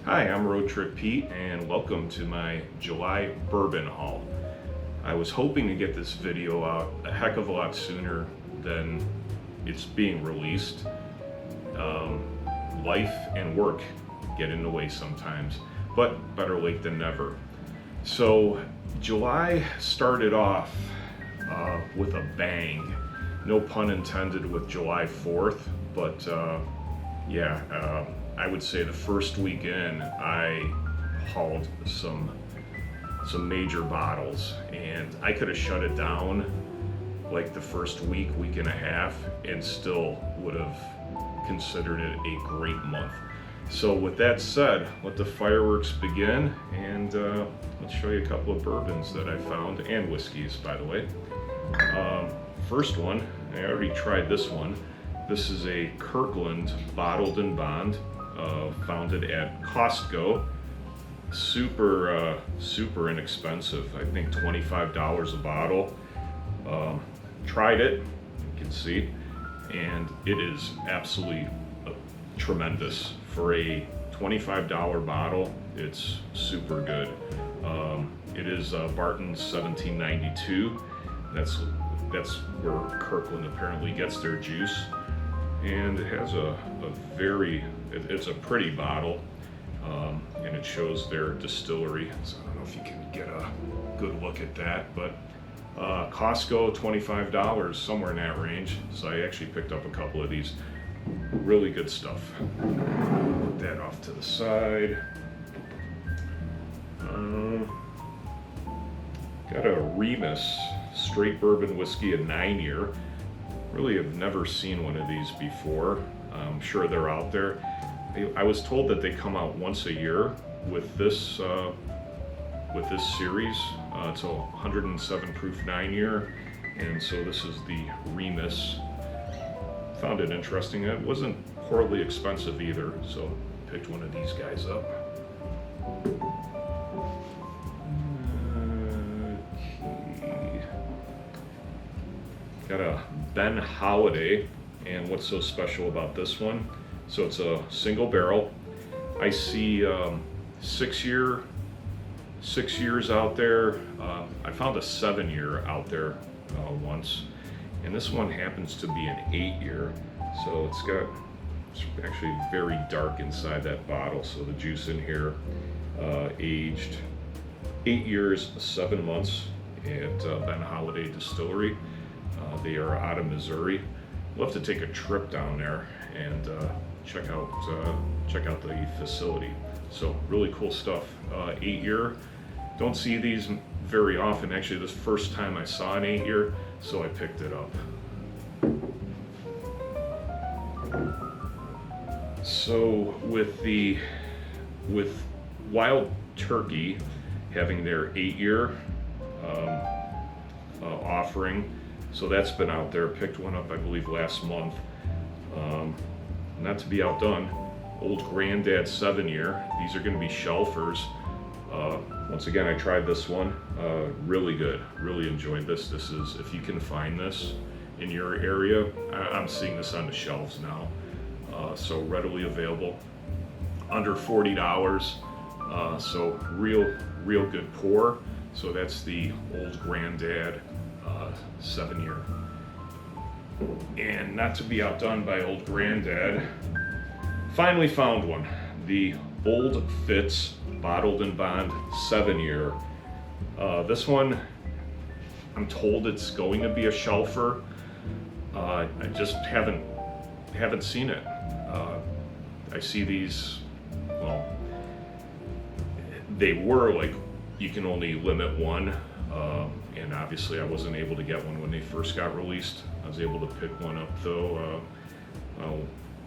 Hi, I'm Road Trip Pete, and welcome to my July bourbon haul. I was hoping to get this video out a heck of a lot sooner than it's being released. Life and work get in the way sometimes, but better late than never. So July started off with a bang. No pun intended with July 4th, but I would say the first weekend I hauled some major bottles, and I could have shut it down like the first week and a half and still would have considered it a great month. So with that said, let the fireworks begin, and let's show you a couple of bourbons that I found, and whiskeys, by the way. First one, I already tried this one. This is a Kirkland Bottled and Bond, founded at Costco. Super inexpensive. I think $25 a bottle. Tried it, you can see, and it is absolutely tremendous. For a $25 bottle, it's super good. It is Barton's 1792. That's where Kirkland apparently gets their juice, and it has it's a pretty bottle, and it shows their distillery. So I don't know if you can get a good look at that, but Costco, $25, somewhere in that range. So I actually picked up a couple of these. Really good stuff. Put that off to the side. Got a Remus straight bourbon whiskey, a 9-year. Really have never seen one of these before. I'm sure they're out there. I was told that they come out once a year with this series. It's a 107 proof 9-year, and so this is the Remus. Found it interesting. It wasn't horribly expensive either, so picked one of these guys up. Okay. Got a Ben Holiday, and what's so special about this one? So it's a single barrel. I see 6 years out there. I found a 7-year out there once, and this one happens to be an 8-year. So it's actually very dark inside that bottle. So the juice in here, aged 8 years, 7 months at Ben Holiday Distillery. They are out of Missouri. We'll have to take a trip down there and check out the facility. So really cool stuff. 8-year. Don't see these very often. Actually, this first time I saw an 8-year, so I picked it up. So with Wild Turkey having their 8-year offering, so that's been out there. Picked one up, I believe, last month. Not to be outdone, Old Granddad 7-year. These are going to be shelfers. Once again, I tried this one. Really good. Really enjoyed this. This is, if you can find this in your area, I'm seeing this on the shelves now. So readily available, under $40. So real good pour. So that's the Old Granddad 7-year. And not to be outdone by Old Granddad, finally found one. The Old Fitz Bottled and Bond 7-year. This one, I'm told it's going to be a shelfer. I just haven't seen it. I see these, well, they were like, you can only limit one, and obviously I wasn't able to get one when they first got released. I was able to pick one up though.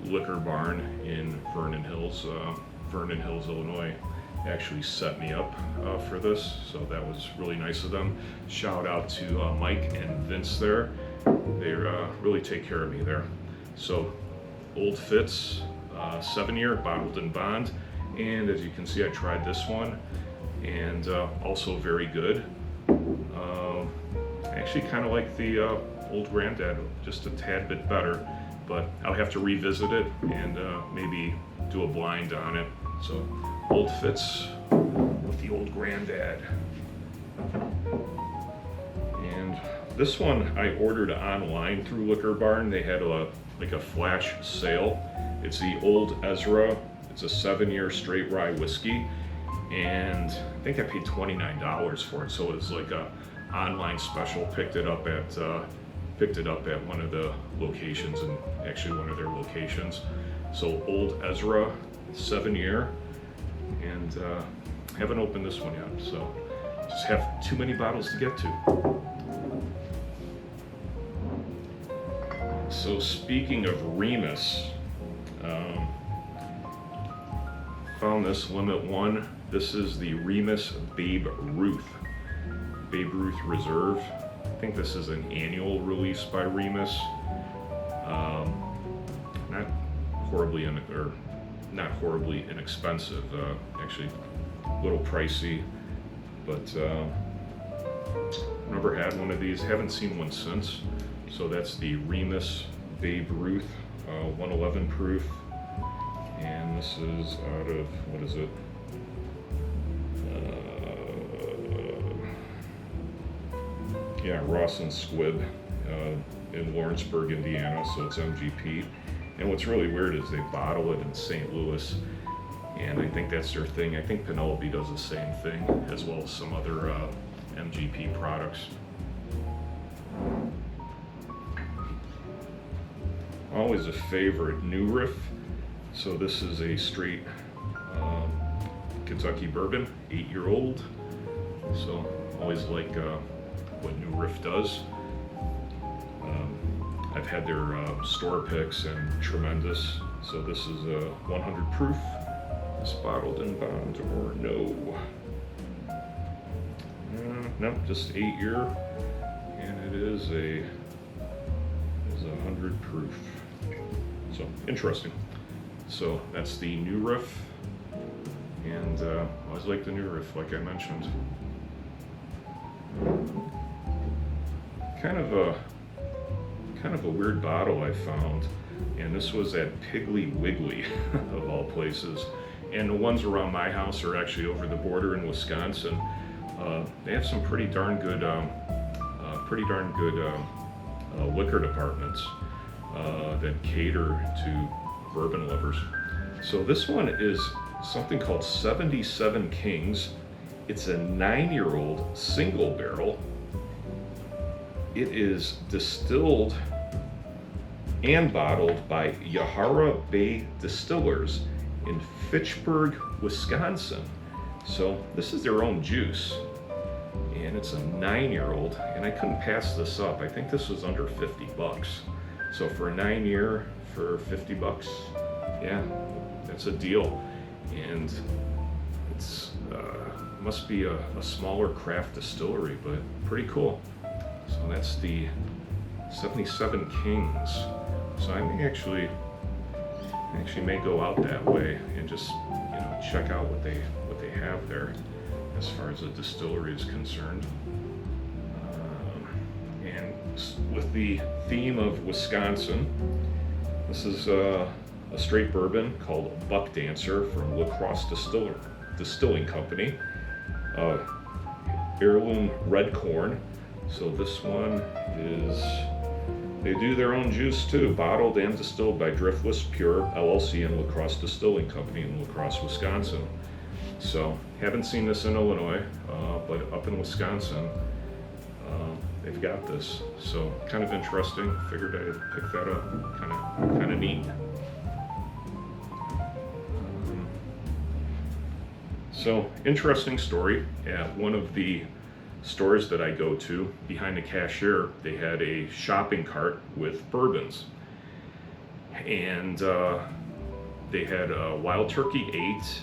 Liquor Barn in Vernon Hills, Illinois, actually set me up for this, so that was really nice of them. Shout out to Mike and Vince there. They really take care of me there. So Old Fitz 7-year Bottled and Bond, and as you can see, I tried this one, and also very good. I actually kind of like the Old Granddad, just a tad bit better, but I'll have to revisit it and maybe do a blind on it So old Fitz with the old granddad. And this one I ordered online through Liquor Barn. They had a flash sale. It's the Old Ezra. It's a 7-year straight rye whiskey, and I think I paid $29 for it. So it's like a online special. Picked it up at one of the locations, and actually one of their locations. So Old Ezra, 7-year, and haven't opened this one yet. So just have too many bottles to get to. So speaking of Remus, found this Limit 1. This is the Remus Babe Ruth Reserve. I think this is an annual release by Remus. Not horribly inexpensive. Actually, a little pricey, but never had one of these. Haven't seen one since. So that's the Remus Babe Ruth, 111 proof, and this is out of, what is it? Ross and Squibb in Lawrenceburg, Indiana. So it's MGP. And what's really weird is they bottle it in St. Louis, and I think that's their thing. I think Penelope does the same thing, as well as some other MGP products. Always a favorite, New Riff. So this is a straight Kentucky bourbon, 8-year-old. So always like what New Riff does. I've had their store picks and tremendous. So this is a 100 proof. Is bottled in bond or no? No, just 8-year, and it is a 100 proof. So interesting. So that's the New Riff, and I always like the New Riff, like I mentioned. Kind of a weird bottle I found, and this was at Piggly Wiggly of all places. And the ones around my house are actually over the border in Wisconsin. They have some pretty darn good liquor departments that cater to bourbon lovers. So this one is something called 77 Kings. It's a 9-year-old single barrel. It is distilled and bottled by Yahara Bay Distillers in Fitchburg, Wisconsin. So this is their own juice, and it's a 9-year-old, and I couldn't pass this up. I think this was under $50. So for a 9-year for $50, yeah, that's a deal. And it's must be a smaller craft distillery, but pretty cool. So that's the 77 Kings. So I may actually may go out that way and just check out what they have there as far as the distillery is concerned. And with the theme of Wisconsin, this is a straight bourbon called Buck Dancer from La Crosse Distilling Company. Heirloom red corn. So this one is, they do their own juice too, bottled and distilled by Driftless Pure LLC and La Crosse Distilling Company in La Crosse, Wisconsin. So haven't seen this in Illinois, but up in Wisconsin, they've got this. So kind of interesting. Figured I'd pick that up. Kind of neat. So interesting story. At one of the stores that I go to, behind the cashier, they had a shopping cart with bourbons, and they had Wild Turkey 8.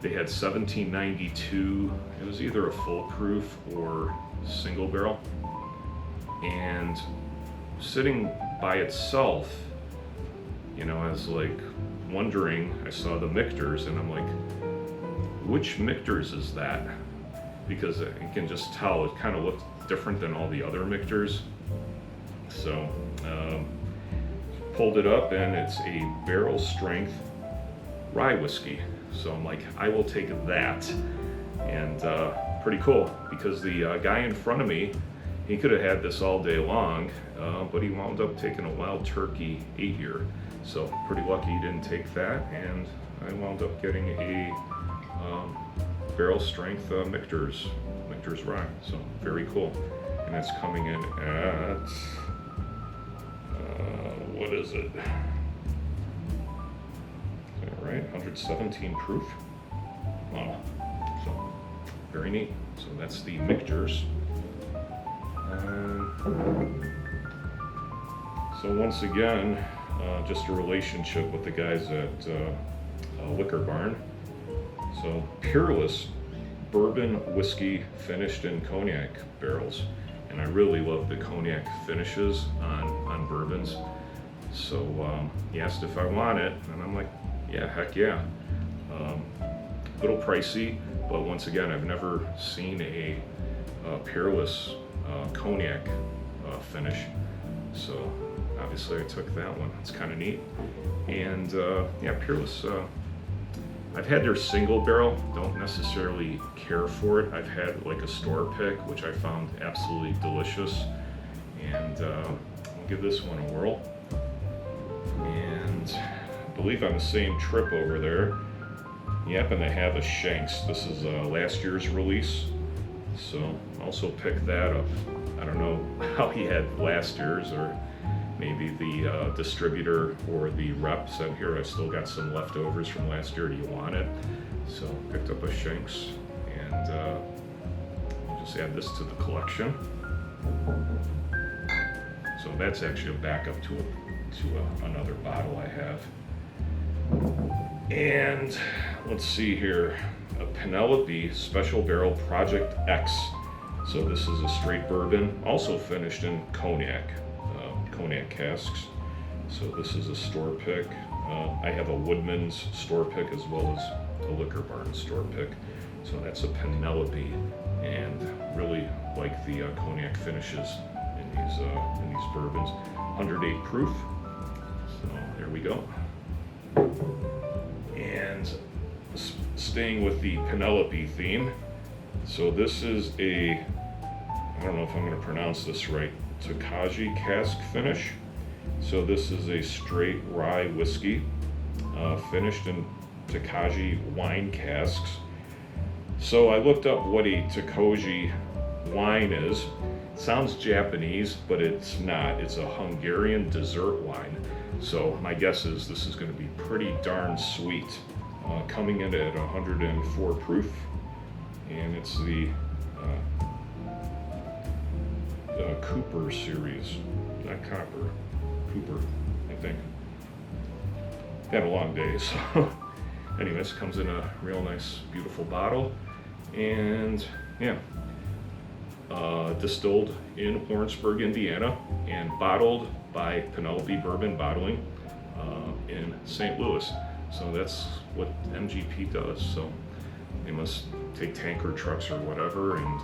They had 1792. It was either a full proof or single barrel. And sitting by itself, I was like wondering, I saw the Michters, and I'm like, which Michters is that? Because you can just tell it kind of looked different than all the other Michters. So pulled it up, and it's a barrel strength rye whiskey. So I'm like, I will take that. And pretty cool, because the guy in front of me, he could have had this all day long, but he wound up taking a Wild Turkey 8-year. So pretty lucky he didn't take that, and I wound up getting a barrel strength Michter's rye. So very cool. And that's coming in at, what is it? Is that right? 117 proof. Wow. So very neat. So that's the Michter's. So once again, just a relationship with the guys at Liquor Barn. So Peerless bourbon whiskey finished in cognac barrels, and I really love the cognac finishes on bourbons. So he asked if I want it, and I'm like, yeah, heck yeah. A little pricey, but once again, I've never seen a Peerless cognac finish, so obviously I took that one. It's kind of neat. And yeah, Peerless, I've had their single barrel, don't necessarily care for it. I've had like a store pick, which I found absolutely delicious, and I'll give this one a whirl. And I believe on the same trip over there, you happen to have a Shanks. This is last year's release, so also picked that up. I don't know how he had last year's, or maybe the distributor or the rep said, here, I've still got some leftovers from last year, do you want it? So picked up a Shanks, and I'll just add this to the collection. So that's actually a backup to another bottle I have. And let's see here, a Penelope Special Barrel Project X. So this is a straight bourbon, also finished in cognac casks. So this is a store pick. I have a Woodman's store pick as well as a Liquor Barn store pick. So that's a Penelope, and really like the cognac finishes in these bourbons. 108 proof. So there we go. And staying with the Penelope theme, so this is a, I don't know if I'm going to pronounce this right, Takaji cask finish. So this is a straight rye whiskey finished in Takaji wine casks. So I looked up what a Takaji wine is. It sounds Japanese, but it's not. It's a Hungarian dessert wine. So my guess is this is going to be pretty darn sweet. Coming in at 104 proof, and it's the Cooper series, not Copper, Cooper, I think. Had a long day, so anyways, comes in a real nice, beautiful bottle, and yeah, distilled in Lawrenceburg, Indiana, and bottled by Penelope Bourbon Bottling in St. Louis. So that's what MGP does. So they must take tanker trucks or whatever and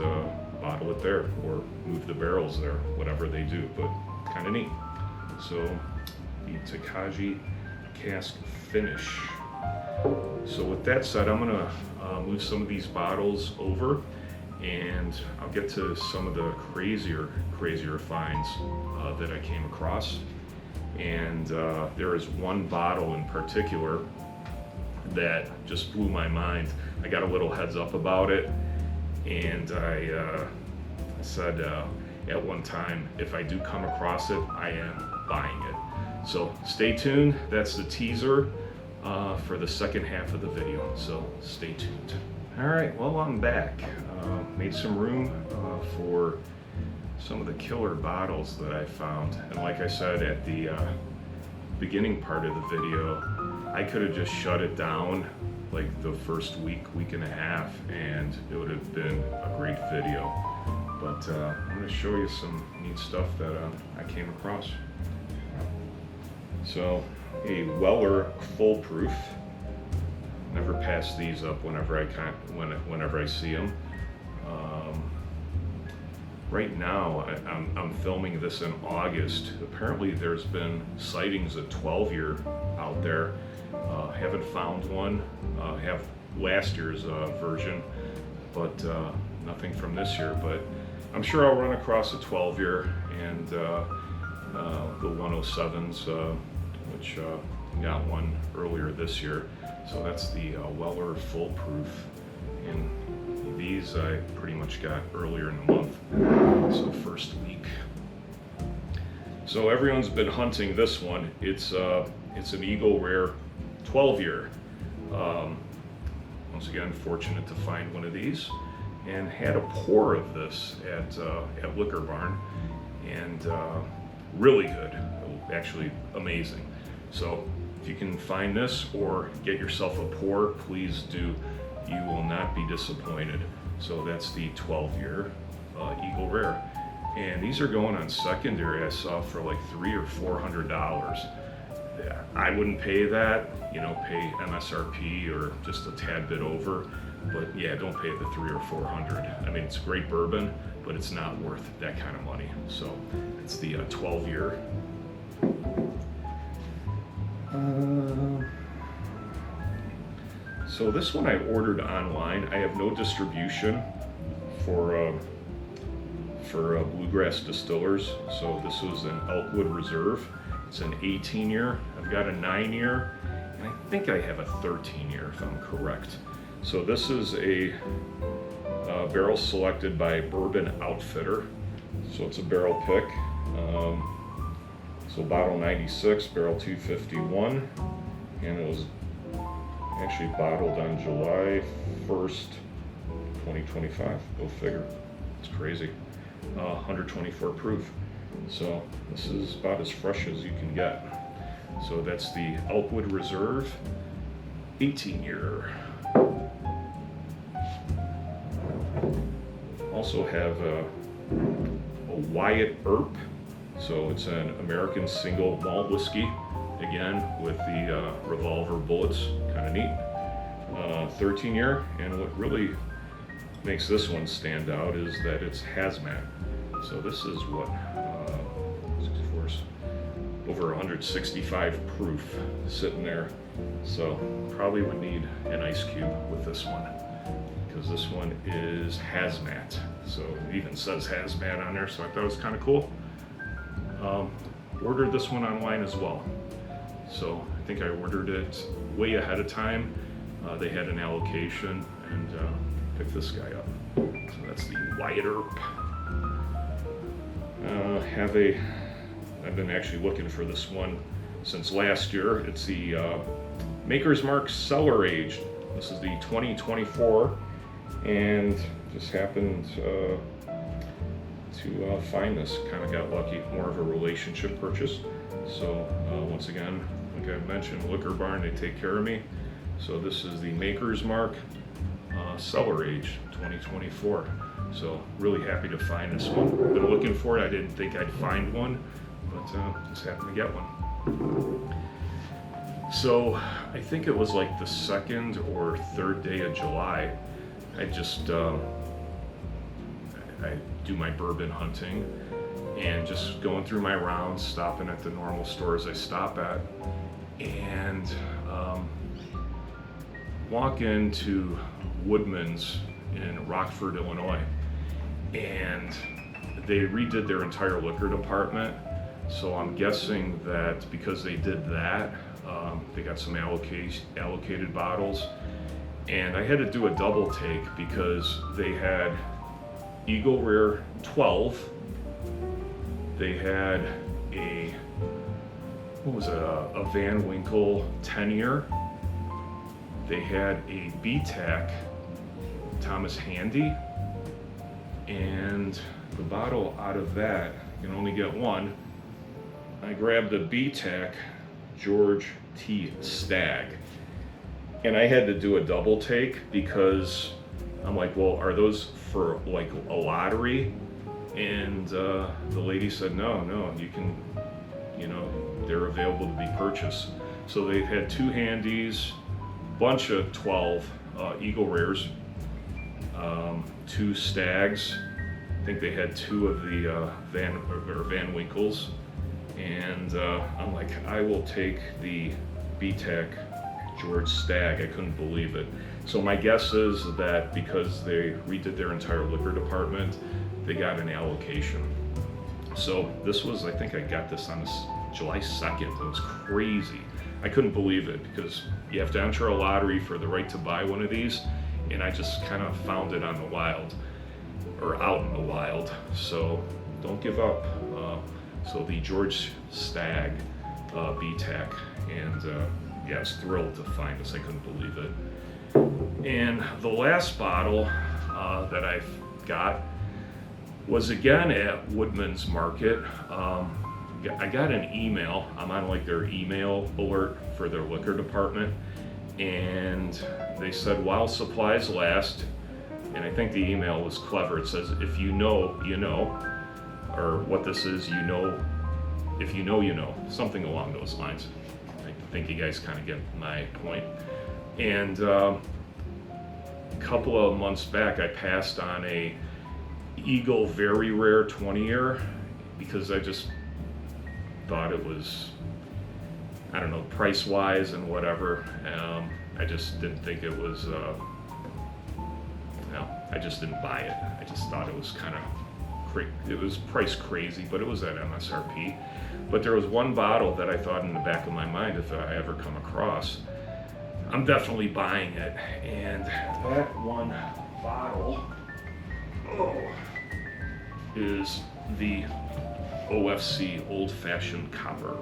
bottle it there, or move the barrels there, whatever they do, but kind of neat. So the Takaji cask finish. So with that said, I'm gonna move some of these bottles over, and I'll get to some of the crazier finds that I came across. And there is one bottle in particular that just blew my mind. I got a little heads up about it, and I said at one time, if I do come across it, I am buying it. So stay tuned. That's the teaser for the second half of the video, so stay tuned. All right, well, I'm back. Made some room for some of the killer bottles that I found. And like I said at the beginning part of the video, I could have just shut it down like the first week and a half, and it would have been a great video. But I'm going to show you some neat stuff that I came across. So a Weller full proof. Never pass these up whenever I see them. Right now, I'm filming this in August. Apparently there's been sightings of 12-year out there, Haven't found one. Have last year's version, but nothing from this year. But I'm sure I'll run across a 12-year and the 107s, which got one earlier this year. So that's the Weller Full Proof, and these I pretty much got earlier in the month, so first week. So everyone's been hunting this one. It's an Eagle Rare 12-year. Once again, fortunate to find one of these, and had a pour of this at Liquor Barn, and really good, actually amazing. So if you can find this or get yourself a pour, please do. You will not be disappointed. So that's the 12-year Eagle Rare, and these are going on secondary. I saw for like $300 or $400. I wouldn't pay that, you know, pay MSRP or just a tad bit over, but yeah, don't pay the $300 or $400. I mean, it's great bourbon, but it's not worth that kind of money. So it's the 12-year. So this one I ordered online. I have no distribution for Bluegrass Distillers. So this was an Elkwood Reserve. It's an 18-year. I've got a 9-year, and I think I have a 13-year if I'm correct. So this is a barrel selected by Bourbon Outfitter. So it's a barrel pick. So bottle 96, barrel 251, and it was actually bottled on July 1st, 2025. Go figure. It's crazy. 124 proof. So this is about as fresh as you can get. So that's the Elkwood Reserve 18-year. Also have a Wyatt Earp. So it's an American single malt whiskey, again with the revolver bullets, kind of neat. 13-year, and what really makes this one stand out is that it's hazmat. So this is what, over 165 proof sitting there. So probably would need an ice cube with this one, because this one is hazmat. So it even says hazmat on there, so I thought it was kind of cool. Ordered this one online as well. So I think I ordered it way ahead of time. They had an allocation, and picked this guy up. So that's the Wyatt Earp. I've been actually looking for this one since last year. It's the Maker's Mark Cellar Aged. This is the 2024, and just happened to find this. Kind of got lucky, more of a relationship purchase. So once again, like I mentioned, Liquor Barn, they take care of me. So this is the Maker's Mark Cellar Aged 2024. So really happy to find this one. Been looking for it. I didn't think I'd find one, but just happened to get one. So I think it was like the 2nd or 3rd day of July. I just I do my bourbon hunting, and just going through my rounds, stopping at the normal stores I stop at, and walk into Woodman's in Rockford, Illinois, and they redid their entire liquor department. So I'm guessing that because they did that, they got some allocated bottles, and I had to do a double take because they had Eagle Rare 12, they had a Van Winkle 10-year, they had a BTAC Thomas Handy, and the bottle out of that, you can only get one. I grabbed a BTAC George T. Stagg, and I had to do a double take because I'm like, well, are those for like a lottery? And the lady said, no, you can, they're available to be purchased. So they had 2 handies, bunch of 12 Eagle Rares, 2 Staggs. I think they had 2 of the Van Winkles, and I'm like, I will take the BTAC George Stagg. I couldn't believe it. So my guess is that because they redid their entire liquor department, they got an allocation. So this was, I think I got this on July 2nd. It was crazy. I couldn't believe it because you have to enter a lottery for the right to buy one of these, and I just kind of found it on the wild, or out in the wild. So don't give up. So the George Stagg BTAC, and yeah, I was thrilled to find this. I couldn't believe it. And the last bottle that I got was again at Woodman's Market. I got an email. I'm on like their email alert for their liquor department, and they said while supplies last, and I think the email was clever. It says, if you know, you know, or what this is, you know, if you know, you know, something along those lines. I think you guys kind of get my point. And a couple of months back, I passed on a Eagle Very Rare 20-year because I just thought it was, I don't know, price-wise and whatever. I just didn't think it was, I just didn't buy it. I just thought it was kind of, it was priced crazy, but it was at MSRP. But there was one bottle that I thought in the back of my mind, if I ever come across, I'm definitely buying it. And that one bottle is the OFC Old Fashioned Copper.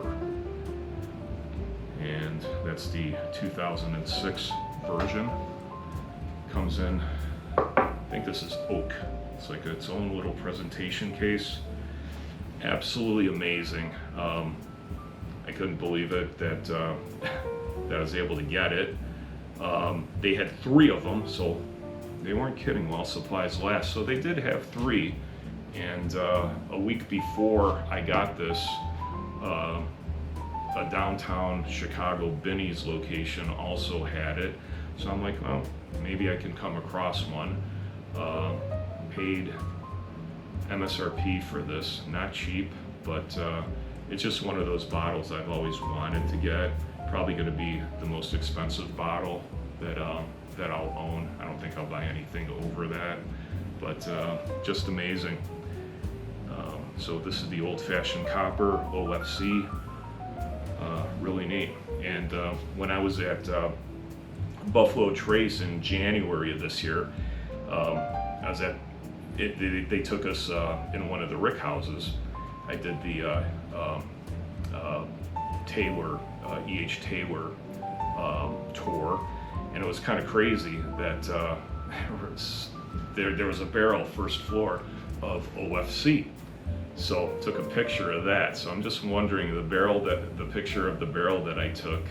And that's the 2006 version. Comes in, I think this is oak. It's like its own little presentation case. Absolutely amazing. I couldn't believe it that that I was able to get it. They had 3 of them, so they weren't kidding while supplies last. So they did have 3, and a week before I got this, a downtown Chicago Binny's location also had it. So I'm like, well, maybe I can come across one. Paid MSRP for this, not cheap, but it's just one of those bottles I've always wanted to get. Probably going to be the most expensive bottle that I'll own. I don't think I'll buy anything over that, but just amazing. So this is the Old Fashioned Copper OFC. Really neat. And when I was at Buffalo Trace in January of this year, I was at they took us in one of the Rick houses. I did the Taylor, E.H. Taylor tour, and it was kind of crazy that there was a barrel first floor of OFC. So took a picture of that. So I'm just wondering the picture of the barrel that I took,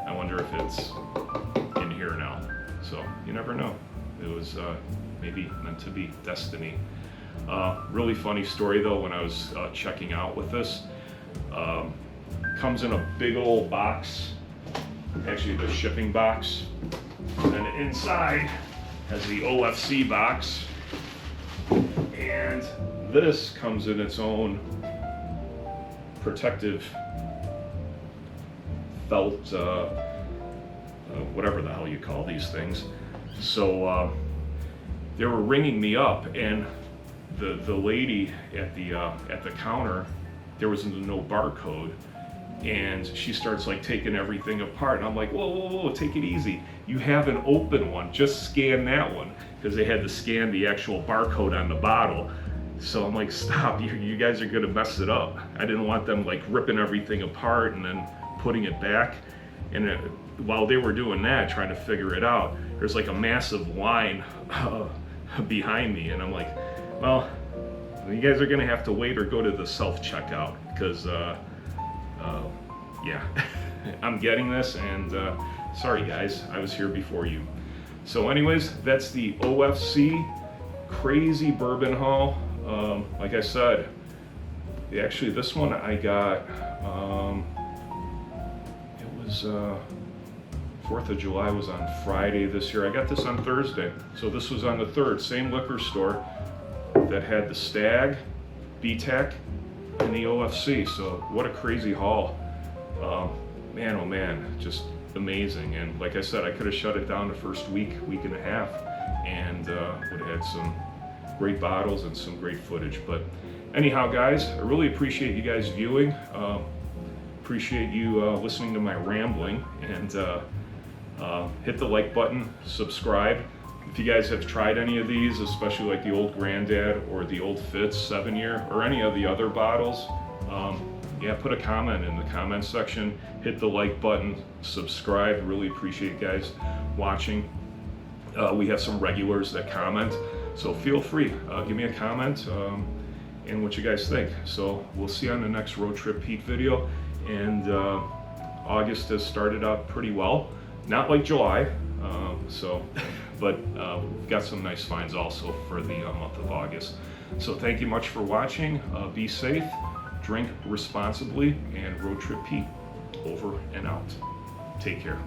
I wonder if it's in here now. So you never know. It was maybe meant to be destiny. Really funny story though, when I was checking out with this. Comes in a big old box, actually the shipping box. And inside has the OFC box. And this comes in its own protective felt, whatever the hell you call these things. So they were ringing me up, and the lady at the counter, there was no barcode, and she starts like taking everything apart, and I'm like, whoa, take it easy. You have an open one, just scan that one, because they had to scan the actual barcode on the bottle. So I'm like, stop, you guys are gonna mess it up. I didn't want them like ripping everything apart and then putting it back. And while they were doing that, trying to figure it out, there's like a massive line behind me, and I'm like, well, you guys are gonna have to wait or go to the self-checkout, because yeah, I'm getting this, and sorry guys, I was here before you. So anyways, that's the OFC crazy bourbon haul. Like I said, actually this one I got, it was 4th of July was on Friday this year. I got this on Thursday. So this was on the 3rd, same liquor store that had the Stagg, BTAC, and the OFC. So what a crazy haul. Man, oh man, just amazing. And like I said, I could have shut it down the first week and a half, and would have had some great bottles and some great footage. But anyhow, guys, I really appreciate you guys viewing. Appreciate you listening to my rambling, and hit the like button, subscribe. If you guys have tried any of these, especially like the Old Granddad or the Old Fitz 7-year or any of the other bottles, yeah, put a comment in the comment section, hit the like button, subscribe. Really appreciate you guys watching. We have some regulars that comment, so feel free, give me a comment and what you guys think. So we'll see you on the next Road Trip Pete video. And August has started out pretty well, not like July, but we've got some nice finds also for the month of August. So thank you much for watching. Be safe, drink responsibly, and Road Trip Pete over and out. Take care.